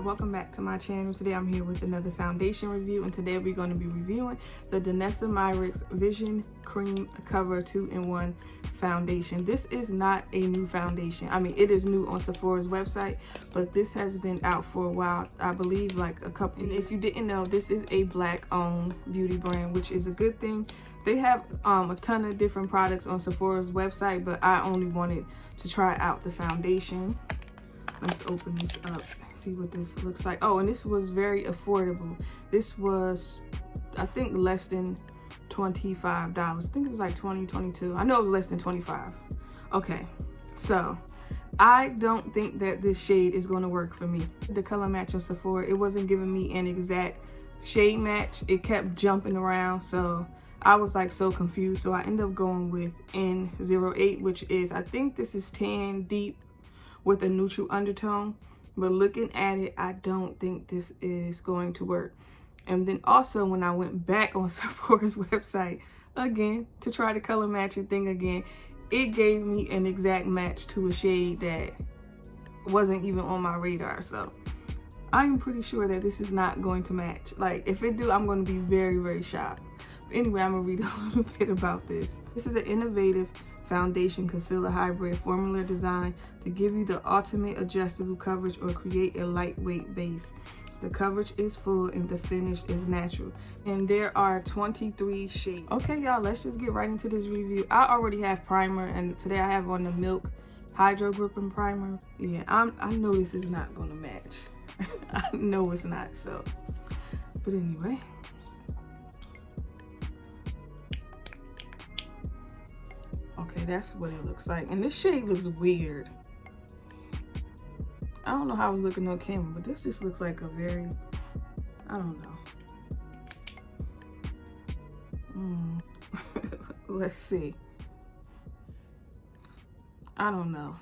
y'all, welcome back to my channel. Today I'm here with another foundation review, and today we're going to be reviewing the Danessa Myricks Vision Cream Cover 2-in-1 foundation. This is not a new foundation. I mean, it is new on Sephora's website, but this has been out for a while. I believe like a couple. And if you didn't know, this is a black owned beauty brand, which is a good thing. They have a ton of different products on Sephora's website, but I only wanted to try out the foundation. Let's open this up, see what this looks like. Oh, and this was very affordable. This was, I think, less than $25. I think it was like 20, 22. I know it was less than 25. Okay, so I don't think that this shade is going to work for me. The color match on Sephora, it wasn't giving me an exact shade match. It kept jumping around, so I was like so confused. So I ended up going with N08, which is, I think this is tan deep with a neutral undertone, but looking at it, I don't think this is going to work. And then also when I went back on Sephora's website again to try the color matching thing again, it gave me an exact match to a shade that wasn't even on my radar. So I'm pretty sure that this is not going to match. Like, if it do, I'm going to be very, very shocked. But anyway, I'm gonna read a little bit about this. This is an innovative foundation concealer hybrid formula designed to give you the ultimate adjustable coverage or create a lightweight base. The coverage is full and the finish is natural. And there are 23 shades. Okay, y'all, let's just get right into this review. I already have primer, and today I have on the Milk Hydro Gripping Primer. Yeah, I know this is not gonna match. I know it's not, so. But anyway. Okay, that's what it looks like. And this shade looks weird. I don't know how I was looking on camera, but this just looks like a very, I don't know. Let's see. I don't know.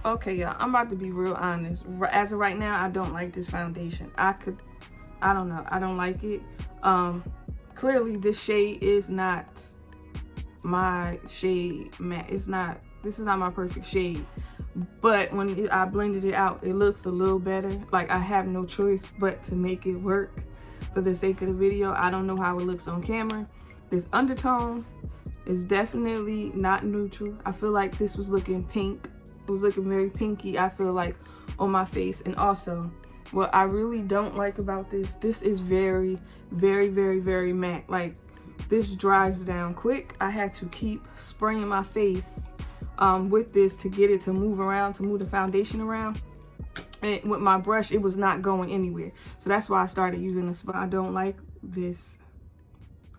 Okay, y'all, I'm about to be real honest. As of right now, I don't like this foundation. I don't know, I don't like it. Clearly this shade is not my shade matte. This is not my perfect shade. But when I blended it out, it looks a little better. Like, I have no choice but to make it work for the sake of the video. I don't know how it looks on camera. This undertone is definitely not neutral. I feel like this was looking pink. It was looking very pinky, I feel like, on my face. And also, what I really don't like about this is very, very, very, very matte. Like, this dries down quick. I had to keep spraying my face with this to get it to move around, to move the foundation around. And with my brush, it was not going anywhere. So that's why I started using this, but I don't like this.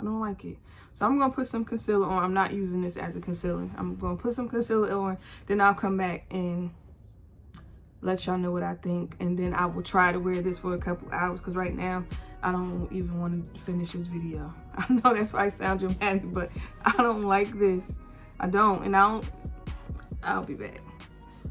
I don't like it. So I'm going to put some concealer on. I'm not using this as a concealer. I'm going to put some concealer on. Then I'll come back and let y'all know what I think. And then I will try to wear this for a couple hours, because right now I don't even want to finish this video. I know that's why I sound dramatic, but I don't like this. I don't. And I'll be back.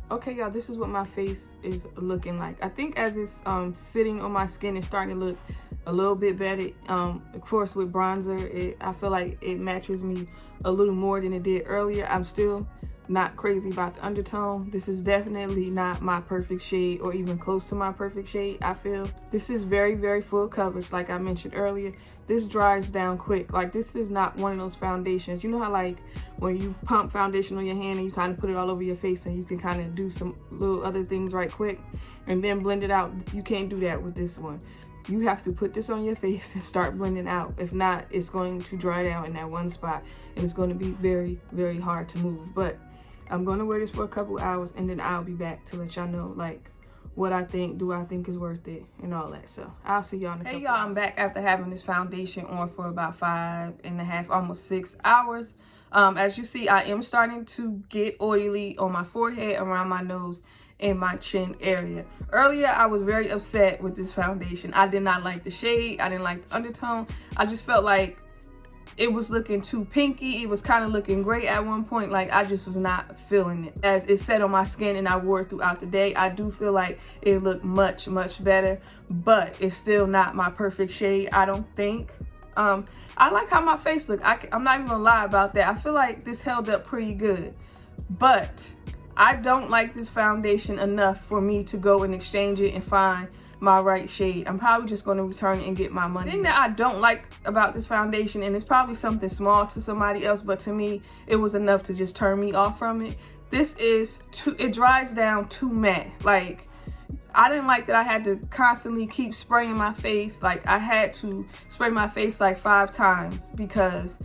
Okay, y'all, this is what my face is looking like. I think as it's sitting on my skin, it's starting to look a little bit better. Of course, with bronzer, I feel like it matches me a little more than it did earlier. I'm still not crazy about the undertone. This is definitely not my perfect shade, or even close to my perfect shade. I feel this is very, very full coverage. Like I mentioned earlier, this dries down quick. Like, this is not one of those foundations. You know how, like, when you pump foundation on your hand and you kind of put it all over your face and you can kind of do some little other things right quick and then blend it out? You can't do that with this one. You have to put this on your face and start blending out. If not, it's going to dry down in that one spot, and it's going to be very, very hard to move. But I'm going to wear this for a couple hours, and then I'll be back to let y'all know, like, what I think. Do I think is worth it and all that? So I'll see y'all in a couple. Hey y'all, I'm back after having this foundation on for about 5.5, almost 6 hours. As you see, I am starting to get oily on my forehead, around my nose, in my chin area. Earlier, I was very upset with this foundation. I did not like the shade. I didn't like the undertone. I just felt like it was looking too pinky. It was kind of looking great at one point. Like, I just was not feeling it. As it set on my skin and I wore it throughout the day, I do feel like it looked much, much better, but it's still not my perfect shade, I don't think. I like how my face looked. I'm not even gonna lie about that. I feel like this held up pretty good, but I don't like this foundation enough for me to go and exchange it and find my right shade. I'm probably just going to return it and get my money. The thing that I don't like about this foundation, and it's probably something small to somebody else, but to me it was enough to just turn me off from it. This is it dries down too matte. Like, I didn't like that I had to constantly keep spraying my face. Like, I had to spray my face like 5 times because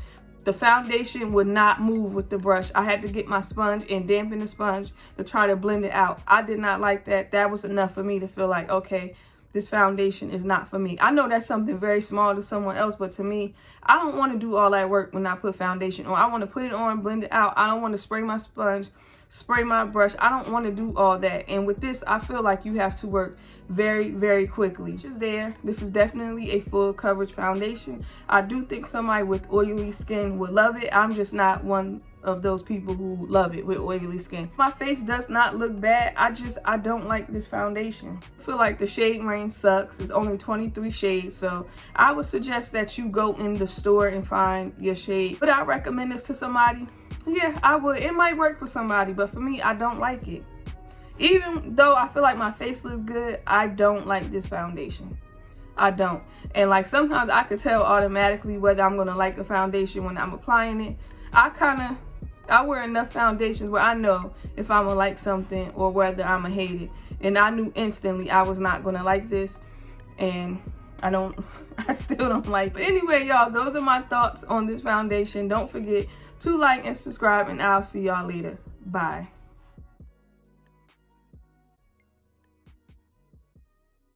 the foundation would not move with the brush. I had to get my sponge and dampen the sponge to try to blend it out. I did not like that. That was enough for me to feel like, okay, this foundation is not for me. I know that's something very small to someone else, but to me, I don't want to do all that work when I put foundation on. I want to put it on, blend it out. I don't want to spray my sponge, spray my brush. I don't want to do all that. And with this, I feel like you have to work very, very quickly. Just there. This is definitely a full coverage foundation. I do think somebody with oily skin would love it. I'm just not one of those people who love it with oily skin. My face does not look bad. I don't like this foundation. I feel like the shade range sucks. It's only 23 shades, so I would suggest that you go in the store and find your shade. Would I recommend this to somebody? Yeah, I would. It might work for somebody, but for me, I don't like it. Even though I feel like my face looks good, I don't like this foundation. I don't. And like, sometimes I could tell automatically whether I'm gonna like a foundation when I'm applying it. I wear enough foundations where I know if I'm gonna like something or whether I'm gonna hate it. And I knew instantly I was not gonna like this, and I still don't like it. But anyway, y'all, those are my thoughts on this foundation. Don't forget to like and subscribe, and I'll see y'all later. Bye.